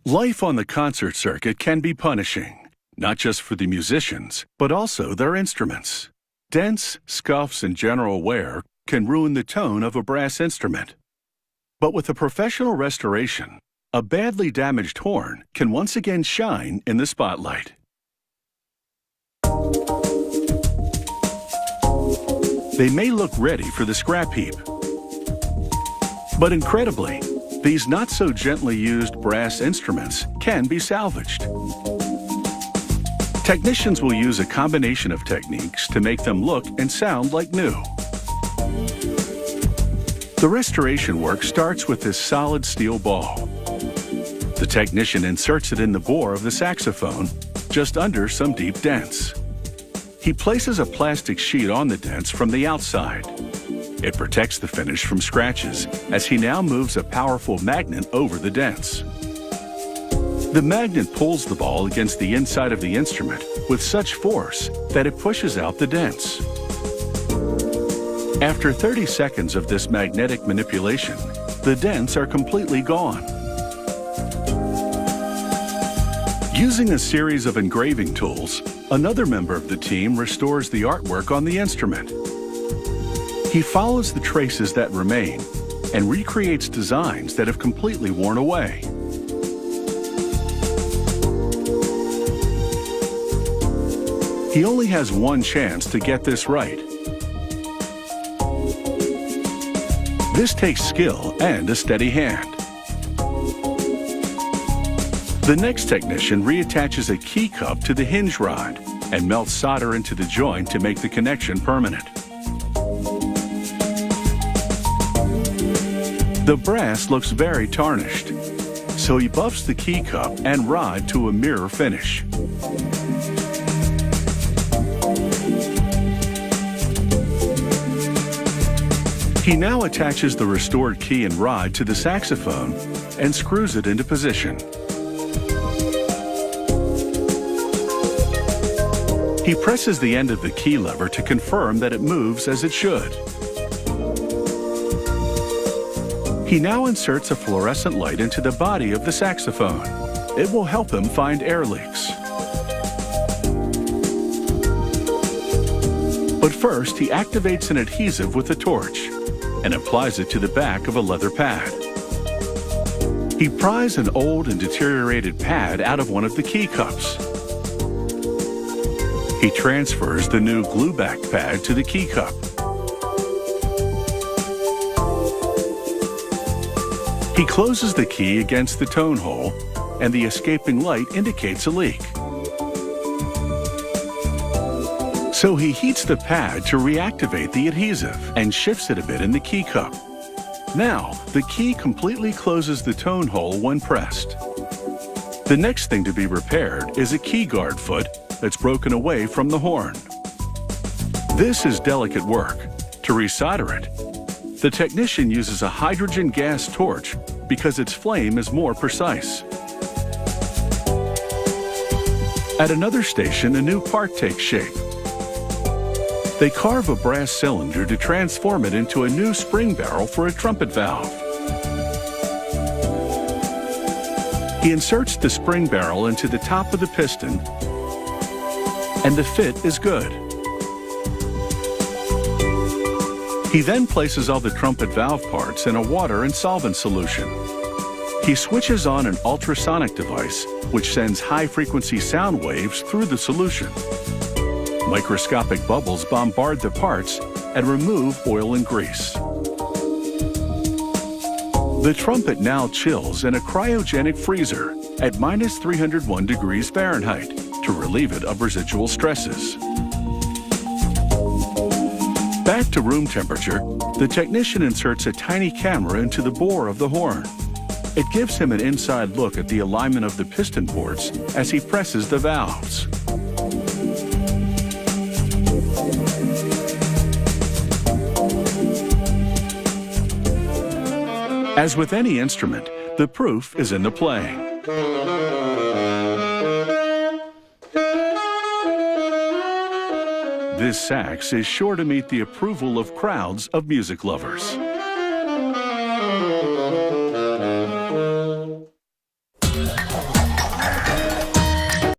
Life on the concert circuit can be punishing, not just for the musicians, but also their instruments. Dents, scuffs, and general wear can ruin the tone of a brass instrument. But with a professional restoration, a badly damaged horn can once again shine in the spotlight. They may look ready for the scrap heap. But incredibly, these not so gently used brass instruments can be salvaged. Technicians will use a combination of techniques to make them look and sound like new. The restoration work starts with this solid steel ball. The technician inserts it in the bore of the saxophone, just under some deep dents. He places a plastic sheet on the dents from the outside. It protects the finish from scratches as he now moves a powerful magnet over the dents. The magnet pulls the ball against the inside of the instrument with such force that it pushes out the dents. After 30 seconds of this magnetic manipulation, the dents are completely gone. Using a series of engraving tools, another member of the team restores the artwork on the instrument. He follows the traces that remain and recreates designs that have completely worn away. He only has one chance to get this right. This takes skill and a steady hand. The next technician reattaches a key cup to the hinge rod and melts solder into the joint to make the connection permanent. The brass looks very tarnished, so he buffs the key cup and rod to a mirror finish. He now attaches the restored key and rod to the saxophone and screws it into position. He presses the end of the key lever to confirm that it moves as it should. He now inserts a fluorescent light into the body of the saxophone. It will help him find air leaks. But first, he activates an adhesive with a torch and applies it to the back of a leather pad. He pries an old and deteriorated pad out of one of the key cups. He transfers the new glue-back pad to the key cup. He closes the key against the tone hole, and the escaping light indicates a leak. So he heats the pad to reactivate the adhesive and shifts it a bit in the key cup. Now, the key completely closes the tone hole when pressed. The next thing to be repaired is a key guard foot that's broken away from the horn. This is delicate work. To resolder it, the technician uses a hydrogen gas torch because its flame is more precise. At another station, a new part takes shape. They carve a brass cylinder to transform it into a new spring barrel for a trumpet valve. He inserts the spring barrel into the top of the piston, and the fit is good. He then places all the trumpet valve parts in a water and solvent solution. He switches on an ultrasonic device, which sends high-frequency sound waves through the solution. Microscopic bubbles bombard the parts and remove oil and grease. The trumpet now chills in a cryogenic freezer at -301 degrees Fahrenheit to relieve it of residual stresses. Back to room temperature, the technician inserts a tiny camera into the bore of the horn. It gives him an inside look at the alignment of the piston ports as he presses the valves. As with any instrument, the proof is in the playing. This sax is sure to meet the approval of crowds of music lovers.